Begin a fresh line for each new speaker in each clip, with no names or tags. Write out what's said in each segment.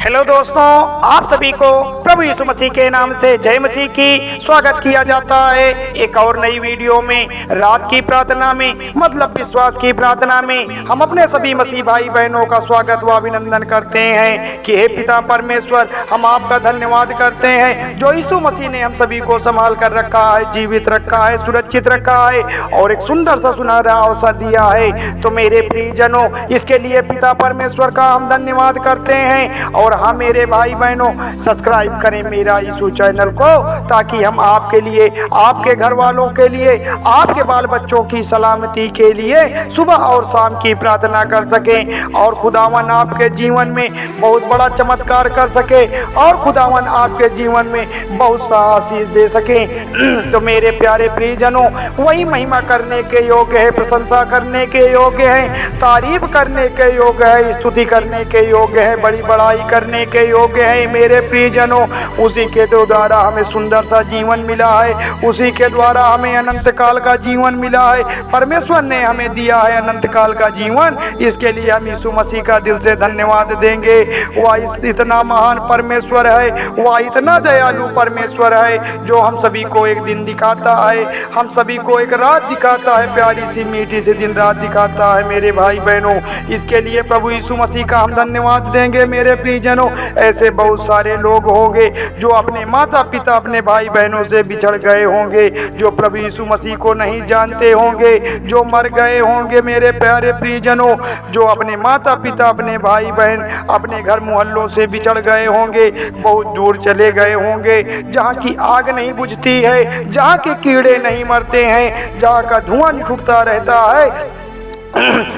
Hello दोस्तों, आप सभी को प्रभु यीशु मसीह के नाम से जय मसीह की स्वागत किया जाता है। एक और नई वीडियो में रात की प्रार्थना में मतलब विश्वास की प्रार्थना में हम अपने सभी मसीह भाई बहनों का स्वागत व अभिनंदन करते हैं कि हे पिता परमेश्वर, हम आपका धन्यवाद करते हैं जो यीशु मसीह ने हम सभी को संभाल कर रखा है, जीवित रखा है, सुरक्षित रखा है और एक सुंदर सा सुनहरा अवसर दिया है। तो मेरे प्रियजनों, इसके लिए पिता परमेश्वर का हम धन्यवाद करते हैं। और हाँ मेरे भाई बहनों, सब्सक्राइब करें मेरा यीशु चैनल को, ताकि हम आपके लिए, आपके घर वालों के लिए, आपके बाल बच्चों की सलामती के लिए सुबह और शाम की प्रार्थना कर सकें और खुदावन आपके जीवन में बहुत बड़ा चमत्कार कर सके और खुदावन आपके जीवन में बहुत सा आशीष दे सकें। तो मेरे प्यारे प्रियजनों, वही महिमा करने के योग्य है, प्रशंसा करने के योग्य है, तारीफ करने के योग्य है, स्तुति करने के योग्य है, बड़ी बड़ाई करने के योग्य है मेरे प्रियजनों। उसी के द्वारा हमें सुंदर सा जीवन मिला है, उसी के द्वारा हमें अनंत काल का जीवन मिला है। परमेश्वर ने हमें दिया है अनंत काल का जीवन, इसके लिए हम यीशु मसीह का दिल से धन्यवाद देंगे। वह इतना महान परमेश्वर है, वह इतना दयालु परमेश्वर है जो हम सभी को एक दिन दिखाता है, हम सभी को एक रात दिखाता है, प्यारी सी मीठी सी दिन रात दिखाता है मेरे भाई बहनों। इसके लिए प्रभु यीशु मसीह का हम धन्यवाद देंगे मेरे प्रियजनों। ऐसे बहुत सारे लोग होंगे जो अपने माता पिता, अपने भाई बहनों से बिछड़ गए होंगे, जो प्रभु यीशु मसीह को नहीं जानते होंगे, जो मर गए होंगे मेरे प्यारे प्रियजनों, जो अपने माता पिता, अपने भाई बहन, अपने घर मोहल्लों से बिछड़ गए होंगे, बहुत दूर चले गए होंगे, जहाँ की आग नहीं बुझती है, जहाँ के कीड़े नहीं मरते हैं, जहाँ का धुआं नहीं छूटता रहता है।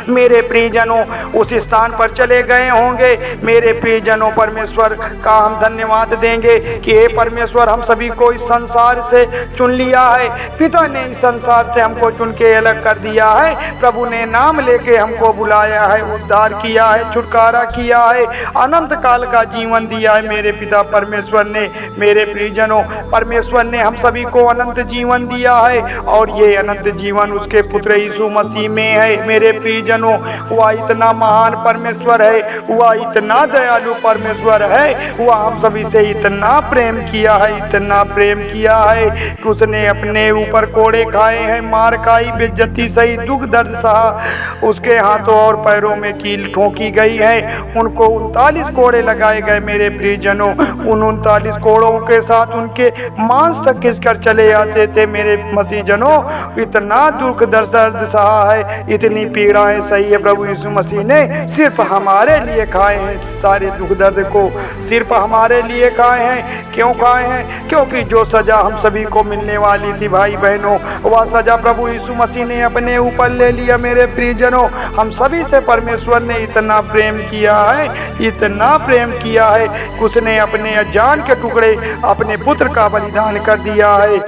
मेरे प्रियजनों उस स्थान पर चले गए होंगे। मेरे प्रियजनों, परमेश्वर का हम धन्यवाद देंगे कि हे परमेश्वर, हम सभी को इस संसार से चुन लिया है। पिता ने इस संसार से हमको चुन के अलग कर दिया है। प्रभु ने नाम लेके हमको बुलाया है, उद्धार किया है, छुटकारा किया है, अनंत काल का जीवन दिया है मेरे पिता परमेश्वर ने। मेरे प्रियजनों, परमेश्वर ने हम सभी को अनंत जीवन दिया है और ये अनंत जीवन उसके पुत्र यीशु मसीह में है। मेरे प्रियजनों, वह इतना महान परमेश्वर है, वह इतना दयालु परमेश्वर है, वह हम सभी से इतना प्रेम किया है, इतना प्रेम किया है कि उसने अपने ऊपर कोड़े खाए हैं, मार खाई, बेइज्जती सही, दुख दर्द सहा, उसके हाथों और पैरों में कील ठोकी गई है, उनको 39 कोड़े लगाए गए मेरे प्रियजनों। उन 39 कोड़ों के साथ उनके मांस तक खिंचकर चले आते थे मेरे मसीहजनों। इतना दुख दर्द सहा है, इतनी पीड़ाएं सही है प्रभु यीशु मसीह ने सिर्फ हमारे लिए खाए हैं। सारे दुख दर्द को सिर्फ हमारे लिए खाए हैं। क्यों खाए हैं? क्योंकि जो सजा हम सभी को मिलने वाली थी भाई बहनों, वह सजा प्रभु यीशु मसीह ने अपने ऊपर ले लिया मेरे प्रियजनों। हम सभी से परमेश्वर ने इतना प्रेम किया है, इतना प्रेम किया है कि उसने अपने जान के टुकड़े अपने पुत्र का बलिदान कर दिया है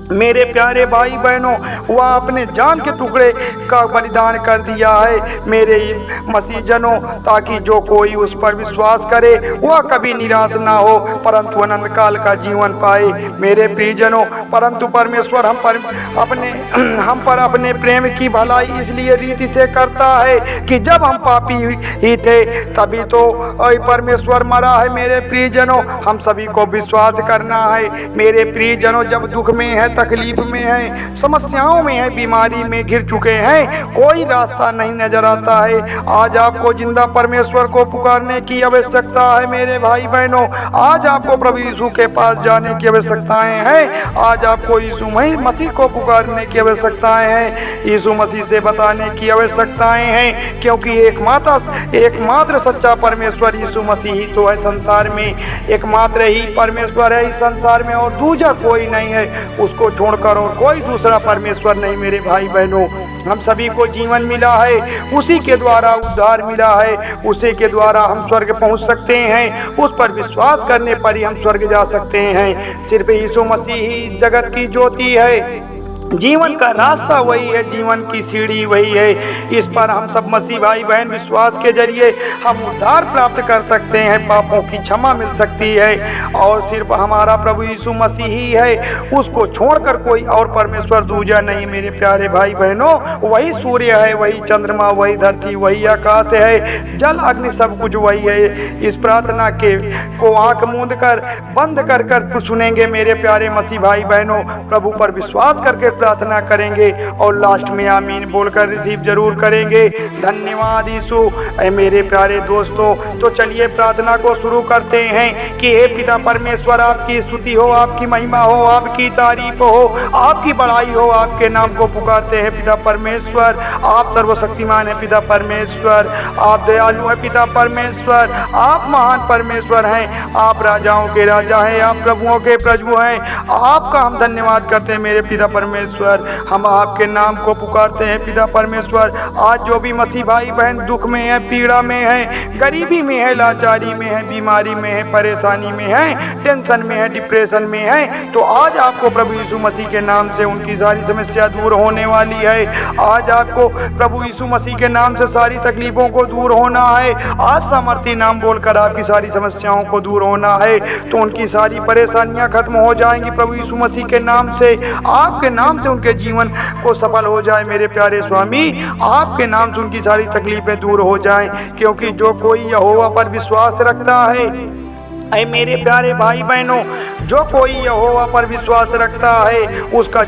मेरे प्यारे भाई बहनों। वह अपने जान के टुकड़े का बलिदान कर दिया है मेरे मसीहजनों, ताकि जो कोई उस पर विश्वास करे वह कभी निराश ना हो, परंतु अनंत काल का जीवन पाए मेरे प्रियजनों। परंतु परमेश्वर हम पर अपने प्रेम की भलाई इसलिए रीति से करता है कि जब हम पापी ही थे तभी तो परमेश्वर मरा है मेरे प्रियजनों। हम सभी को विश्वास करना है मेरे प्रियजनों। जब दुख में है, तकलीफ में है, समस्याओं में है, बीमारी में घिर चुके हैं, कोई रास्ता नहीं नजर आता है, आज आपको जिंदा परमेश्वर को पुकारने की आवश्यकता है मेरे भाई बहनों। आज आपको प्रभु यीशु के पास जाने की आवश्यकताएं हैं। आज आपको यीशु मसीह को पुकारने की आवश्यकताएं हैं, यीशु मसीह से बताने की आवश्यकताएं हैं, क्योंकि एकमात्र सच्चा परमेश्वर यीशु मसीह ही तो है संसार में। एकमात्र ही परमेश्वर है इस संसार में और दूजा कोई नहीं है, उसको छोड़कर और कोई दूसरा परमेश्वर नहीं मेरे भाई बहनों। हम सभी को जीवन मिला है, उसी के द्वारा उद्धार मिला है, उसी के द्वारा हम स्वर्ग पहुंच सकते हैं। उस पर विश्वास करने पर ही हम स्वर्ग जा सकते हैं। सिर्फ यीशु मसीह ही इस जगत की ज्योति है, जीवन का रास्ता वही है, जीवन की सीढ़ी वही है। इस पर हम सब मसीह भाई बहन विश्वास के जरिए हम उद्धार प्राप्त कर सकते हैं, पापों की क्षमा मिल सकती है और सिर्फ हमारा प्रभु यीशु मसीह ही है, उसको छोड़कर कोई और परमेश्वर दूजा नहीं। मेरे प्यारे भाई बहनों, वही सूर्य है, वही चंद्रमा, वही धरती, वही आकाश है, जल अग्नि सब कुछ वही है। इस प्रार्थना को आंख मूंद कर बंद कर सुनेंगे मेरे प्यारे मसीह भाई बहनों, प्रभु पर विश्वास करके प्रार्थना करेंगे और लास्ट में आमीन बोलकर रिसीव जरूर करेंगे। धन्यवाद यीशु। मेरे प्यारे दोस्तों, तो चलिए प्रार्थना को शुरू करते हैं कि हे पिता परमेश्वर, आपकी स्तुति हो, आपकी महिमा हो, आपकी तारीफ हो, आपकी बड़ाई हो, आपके नाम को पुकारते हैं पिता परमेश्वर। आप सर्वशक्तिमान है पिता परमेश्वर, आप दयालु है पिता परमेश्वर, आप महान परमेश्वर हैं, आप राजाओं के राजा हैं, आप प्रभुओं के प्रभु हैं। आपका हम धन्यवाद करते हैं मेरे पिता परमेश्वर। हम आपके नाम को पुकारते हैं पिता परमेश्वर। आज जो भी मसीह भाई बहन दुख में है, पीड़ा में है, गरीबी में है, लाचारी में है, बीमारी में है, परेशानी में है, टेंशन में है, डिप्रेशन में है, तो आज आपको प्रभु यीशु मसीह के नाम से उनकी सारी समस्या दूर होने वाली है। आज आपको प्रभु यीशु मसीह के नाम से सारी तकलीफों को दूर होना है। आज सामर्थी नाम बोलकर आपकी सारी समस्याओं को दूर होना है, तो उनकी सारी परेशानियां खत्म हो जाएंगी प्रभु यीशु मसीह के नाम से। आपके नाम से उनके जीवन को सफल हो जाए मेरे प्यारे स्वामी, आपके नाम से उनकी सारी तकलीफें दूर हो जाएं, क्योंकि जो कोई यहोवा पर विश्वास रखता है, ऐ मेरे प्यारे भाई बहनों, जो कोई यहोवा पर विश्वास रखता है उसका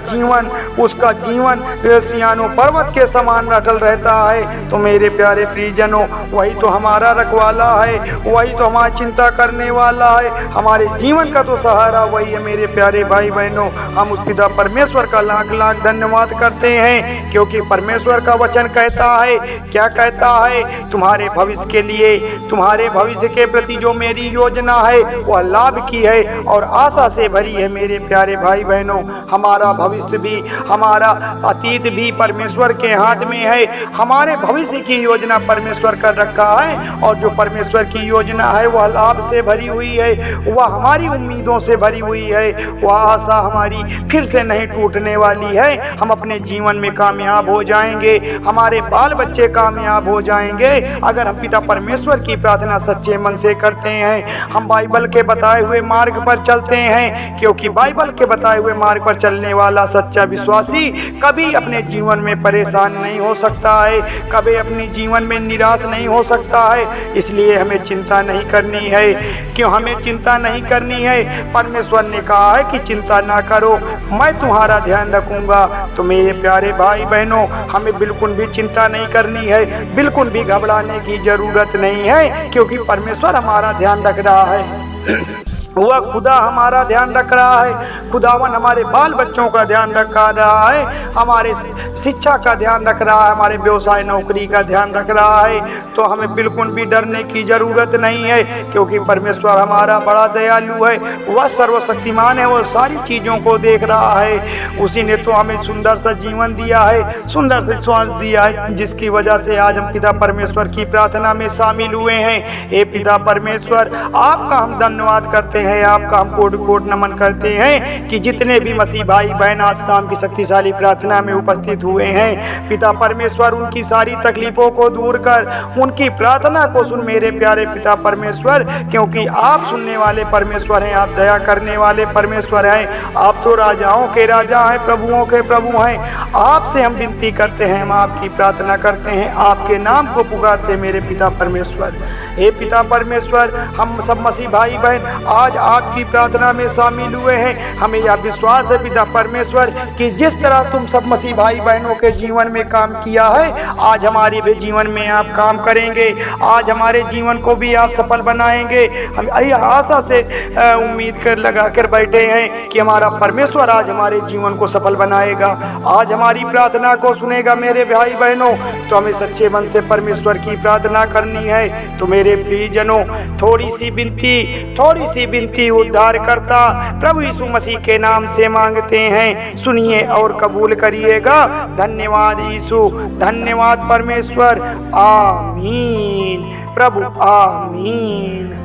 जीवन सियानो पर्वत के समान अटल रहता है। तो मेरे प्यारे प्रियजनों, वही तो हमारा रखवाला है, वही तो हमारी चिंता करने वाला है, हमारे जीवन का तो सहारा वही है। मेरे प्यारे भाई बहनों, हम उस पिता परमेश्वर का लाख लाख धन्यवाद करते हैं, क्योंकि परमेश्वर का वचन कहता है, क्या कहता है, तुम्हारे भविष्य के लिए, तुम्हारे भविष्य के प्रति जो मेरी योजना है वह लाभ की है और आशा से भरी है। मेरे प्यारे भाई बहनों, हमारा भविष्य भी, हमारा अतीत भी परमेश्वर के हाथ में है। हमारे भविष्य की योजना परमेश्वर कर रखा है और जो परमेश्वर की योजना है वह लाभ से भरी हुई है, वह हमारी उम्मीदों से भरी हुई है, वह आशा हमारी फिर से नहीं टूटने वाली है। हम अपने जीवन में कामयाब हो जाएंगे, हमारे बाल बच्चे कामयाब हो जाएंगे अगर हम पिता परमेश्वर की प्रार्थना सच्चे मन से करते हैं। हम बाइबल के बताए हुए मार्ग पर चलते हैं, क्योंकि बाइबल के बताए हुए मार्ग पर चलने वाला सच्चा विश्वासी कभी अपने जीवन में परेशान नहीं हो सकता है, कभी अपने जीवन में निराश नहीं हो सकता है। इसलिए हमें चिंता नहीं करनी है। क्यों हमें चिंता नहीं करनी है? परमेश्वर ने कहा है कि चिंता ना करो, मैं तुम्हारा ध्यान रखूंगा। तो मेरे प्यारे भाई बहनों, हमें बिल्कुल भी चिंता नहीं करनी है, बिल्कुल भी घबराने की जरूरत नहीं है, क्योंकि परमेश्वर हमारा ध्यान रख रहा है। वह खुदा हमारा ध्यान रख रहा है। खुदावन हमारे बाल बच्चों का ध्यान रखा रहा है, हमारे शिक्षा का ध्यान रख रहा है, हमारे व्यवसाय नौकरी का ध्यान रख रहा है। तो हमें बिल्कुल भी डरने की जरूरत नहीं है, क्योंकि परमेश्वर हमारा बड़ा दयालु है, वह सर्वशक्तिमान है, वह सारी चीज़ों को देख रहा है। उसी ने तो हमें सुंदर सा जीवन दिया है, सुंदर से श्वास दिया है, जिसकी वजह से आज हम पिता परमेश्वर की प्रार्थना में शामिल हुए हैं। हे पिता परमेश्वर, आपका हम धन्यवाद करते हैं, आपका हम कोट कोट नमन करते हैं कि जितने भी मसीह भाई बहन आज शाम की शक्तिशाली प्रार्थना में उपस्थित हुए हैं, पिता परमेश्वर उनकी सारी तकलीफों को दूर कर उनकी प्रार्थना को सुन मेरे प्यारे पिता परमेश्वर, क्योंकि आप सुनने वाले परमेश्वर हैं, आप दया करने वाले परमेश्वर हैं, आप तो राजाओं के राजा हैं, प्रभुओं के प्रभु हैं। आपसे हम विनती करते हैं, हम आपकी प्रार्थना करते हैं, आपके नाम को पुकारते हैं मेरे पिता परमेश्वर। हे पिता परमेश्वर, हम सब मसीह भाई बहन आज आपकी प्रार्थना में शामिल हुए हैं। हमें यह विश्वास है पिता परमेश्वर कि जिस तरह तुम सब मसीह भाई बहनों के जीवन में काम किया है, आज हमारे भी जीवन में आप काम करेंगे, आज हमारे जीवन को भी आप सफल बनाएंगे। हम यही आशा से उम्मीद कर लगा कर बैठे हैं कि हमारा परमेश्वर आज हमारे जीवन को सफल बनाएगा, आज हमारी प्रार्थना को सुनेगा। मेरे भाई बहनों, तो हमें सच्चे मन से परमेश्वर की प्रार्थना करनी है। तो मेरे प्रियजनों, थोड़ी सी विनती उद्धार करता प्रभु यीशु मसीह के नाम से मांगते हैं, सुनिए और कबूल करिएगा। धन्यवाद यीशु, धन्यवाद परमेश्वर। आमीन प्रभु, आमीन।